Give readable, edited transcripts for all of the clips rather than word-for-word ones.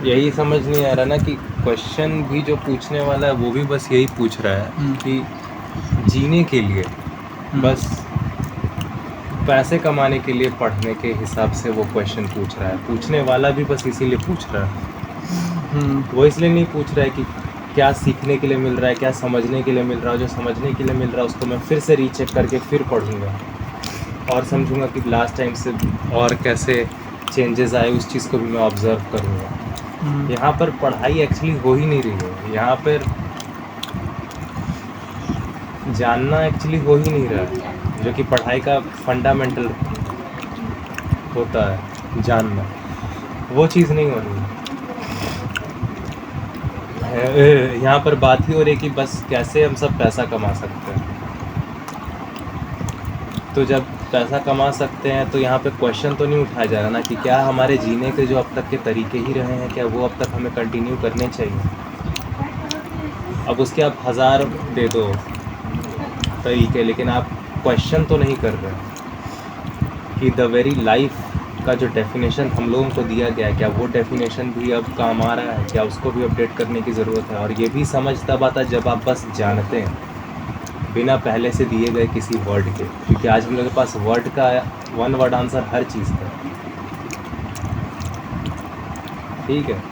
यही समझ नहीं आ रहा ना कि क्वेश्चन भी जो पूछने वाला है वो भी बस यही पूछ रहा है कि जीने के लिए बस पैसे कमाने के लिए पढ़ने के हिसाब से वो क्वेश्चन पूछ रहा है। पूछने वाला भी बस इसीलिए पूछ रहा है। वो इसलिए नहीं पूछ रहा है कि क्या सीखने के लिए मिल रहा है, क्या समझने के लिए मिल रहा है। जो समझने के लिए मिल रहा है उसको मैं फिर से रीचेक करके फिर पढ़ूँगा और समझूंगा कि लास्ट टाइम से और कैसे चेंजेस आए, उस चीज़ को भी मैं ऑब्ज़र्व करूँगा। यहाँ पर पढ़ाई एक्चुअली हो ही नहीं रही है। यहाँ पर जानना एक्चुअली हो ही नहीं रहा है, जो कि पढ़ाई का फंडामेंटल होता है, जानना। वो चीज़ नहीं हो रही है। यहाँ पर बात ही हो रही है कि बस कैसे हम सब पैसा कमा सकते हैं। तो जब पैसा कमा सकते हैं तो यहाँ पे क्वेश्चन तो नहीं उठाया जा रहा ना कि क्या हमारे जीने के जो अब तक के तरीके ही रहे हैं, क्या वो अब तक हमें कंटिन्यू करने चाहिए। अब उसके आप 1000 दे दो तरीके, लेकिन आप क्वेश्चन तो नहीं कर रहे कि द वेरी लाइफ का जो डेफिनेशन हम लोगों को दिया गया है, क्या वो डेफिनेशन भी अब काम आ रहा है, क्या उसको भी अपडेट करने की ज़रूरत है। और ये भी समझ तब आता है जब आप बस जानते हैं बिना पहले से दिए गए किसी वर्ड के, क्योंकि आज हम लोग के पास वर्ड का वन वर्ड आंसर हर चीज़ का। ठीक है,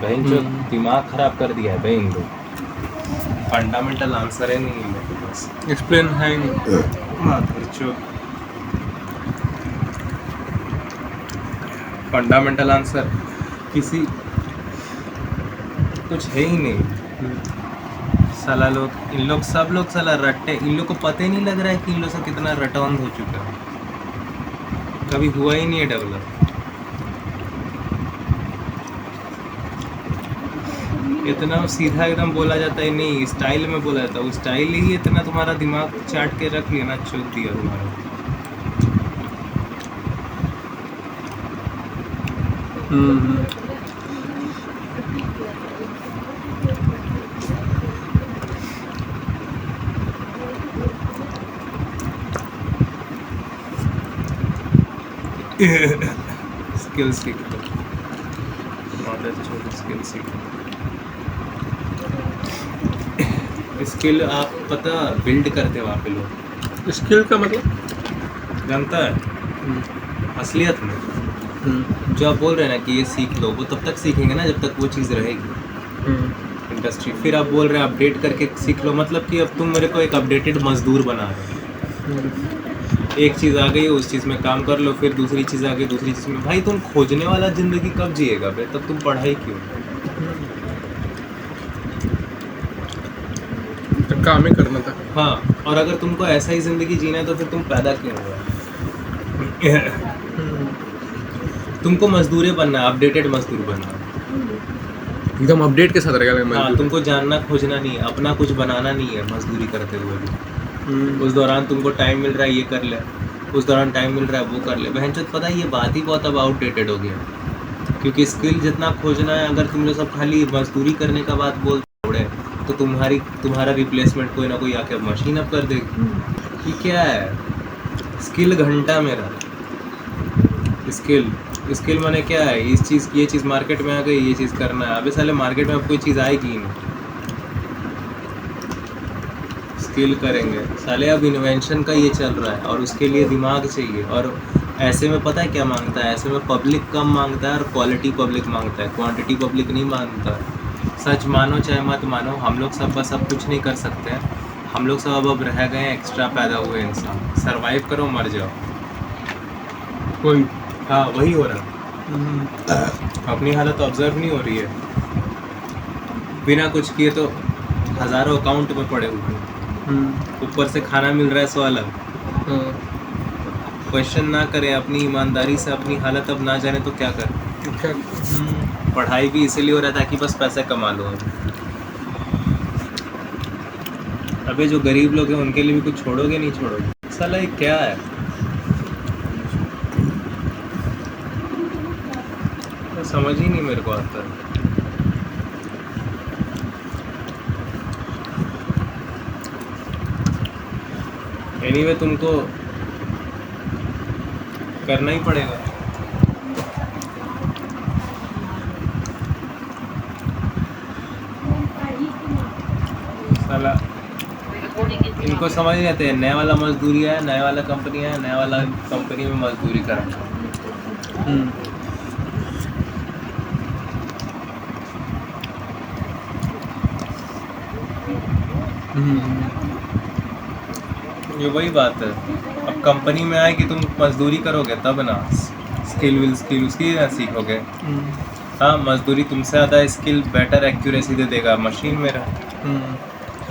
बहन जो दिमाग ख़राब कर दिया है बहन लोग, फंडामेंटल आंसर है नहीं है मेरे पास, एक्सप्लेन है नहीं। फंडामेंटल आंसर किसी कुछ है ही नहीं। साला लोग, इन लोग सब लोग साला रट्टे, इन लोग को पता ही नहीं लग रहा है कि इन लोग से कितना रटौंद हो चुका है, कभी हुआ ही नहीं है डेवलप। इतना सीधा एकदम बोला जाता है नहीं, स्टाइल में बोला जाता है। वो स्टाइल ही इतना तुम्हारा दिमाग चाट के रख लिया ना, चोट दिया तुम्हारा। स्किल सीख लो, नॉलेज छोड़, स्किल सीख लो। स्किल आप पता बिल्ड करते हो वहाँ पे लोग। स्किल का मतलब जानता है असलियत में जो आप बोल रहे हैं ना कि ये सीख लो, वो तब तक सीखेंगे ना जब तक वो चीज़ रहेगी इंडस्ट्री। फिर आप बोल रहे हैं अपडेट करके सीख लो, मतलब कि अब तुम मेरे को एक अपडेटेड मजदूर बना रहे हो। एक चीज़ आ गई उस चीज़ में काम कर लो, फिर दूसरी चीज़ आ गई दूसरी चीज़ में। भाई तुम खोजने वाला ज़िंदगी कब जिएगा बे, तब तुम पढ़ाई क्यों। तो काम ही करना था। हाँ, और अगर तुमको ऐसा ही ज़िंदगी जीना है तो फिर तुम पैदा क्यों हुआ। तुमको मजदूर बनना है, अपडेटेड मजदूर बनना है, एकदम अपडेट के साथ रहेगा। हाँ, तुमको जानना खोजना नहीं है, अपना कुछ बनाना नहीं है मजदूरी करते हुए भी। उस दौरान तुमको टाइम मिल रहा है ये कर ले, उस दौरान टाइम मिल रहा है वो कर ले। बहनचोद पता है ये बात ही बहुत अब आउटडेटेड हो गया, क्योंकि स्किल जितना खोजना है, अगर तुम लोग सब खाली मजदूरी करने का बात बोल छोड़े तो तुम्हारा रिप्लेसमेंट कोई ना कोई आके मशीन अप कर देगी। कि क्या है स्किल घंटा मेरा, स्किल माने क्या है, इस चीज़ ये चीज़ मार्केट में आ गई, ये चीज़ करना है। अबे साले मार्केट में अब कोई चीज़ आएगी ही नहीं, स्किल करेंगे साले। अब इन्वेंशन का ये चल रहा है और उसके लिए दिमाग चाहिए। और ऐसे में पता है क्या मांगता है, ऐसे में पब्लिक कम मांगता है और क्वालिटी पब्लिक मांगता है, क्वांटिटी पब्लिक नहीं मांगता। सच मानो चाहे मत मानो, हम लोग सब बस अब कुछ नहीं कर सकते हैं। हम लोग सब अब रह गए हैं एक्स्ट्रा पैदा हुए इंसान। सर्वाइव करो मर जाओ, कोई हाँ वही हो रहा। अपनी हालत ऑब्जर्व नहीं हो रही है, बिना कुछ किए तो हज़ारों अकाउंट में पड़े हुए हैं, ऊपर से खाना मिल रहा है सो अलग। क्वेश्चन ना करें अपनी ईमानदारी से, अपनी हालत अब ना जाने तो क्या करें। पढ़ाई भी इसीलिए हो रहा था कि बस पैसे कमा लो। अबे जो गरीब लोग हैं उनके लिए भी कुछ छोड़ोगे नहीं छोड़ोगे। साला ये क्या है, तो समझ ही नहीं मेरे को आता। एनीवे तुमको करना ही पड़ेगा। इनको समझ नहीं आते, नया वाला मजदूरी है, नया वाला कंपनी है, नया वाला कंपनी में मजदूरी करा। ये वही बात है, अब कंपनी में आए कि तुम मजदूरी करोगे तब ना स्किल उसकी ना सीखोगे। हाँ, मजदूरी तुमसे ज़्यादा स्किल बेटर एक्यूरेसी दे देगा मशीन मेरा।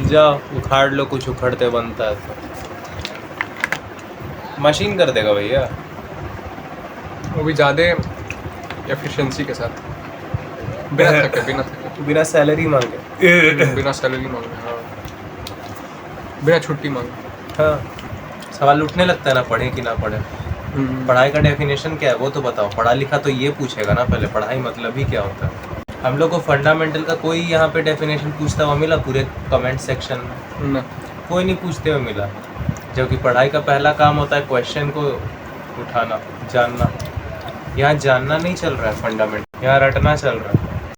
जाओ उखाड़ लो, कुछ उखड़ते बनता है तो मशीन कर देगा भैया, वो भी ज़्यादा एफिशिएंसी के साथ, बिना थके बिना सैलरी मांगे। बिना सैलरी मांगे, हाँ, बिना छुट्टी मांगे। हाँ, सवाल उठने लगता है ना, पढ़े कि ना पढ़े। पढ़ाई का डेफिनेशन क्या है वो तो बताओ। पढ़ा लिखा तो ये पूछेगा ना पहले, पढ़ाई मतलब ही क्या होता है। हम लोग को फंडामेंटल का कोई यहाँ पे डेफिनेशन पूछता हुआ मिला पूरे कमेंट सेक्शन में? ना, कोई नहीं पूछते हुए मिला। जबकि पढ़ाई का पहला काम होता है क्वेश्चन को उठाना, जानना। यहाँ जानना नहीं चल रहा है फंडामेंटल, यहाँ रटना चल रहा है।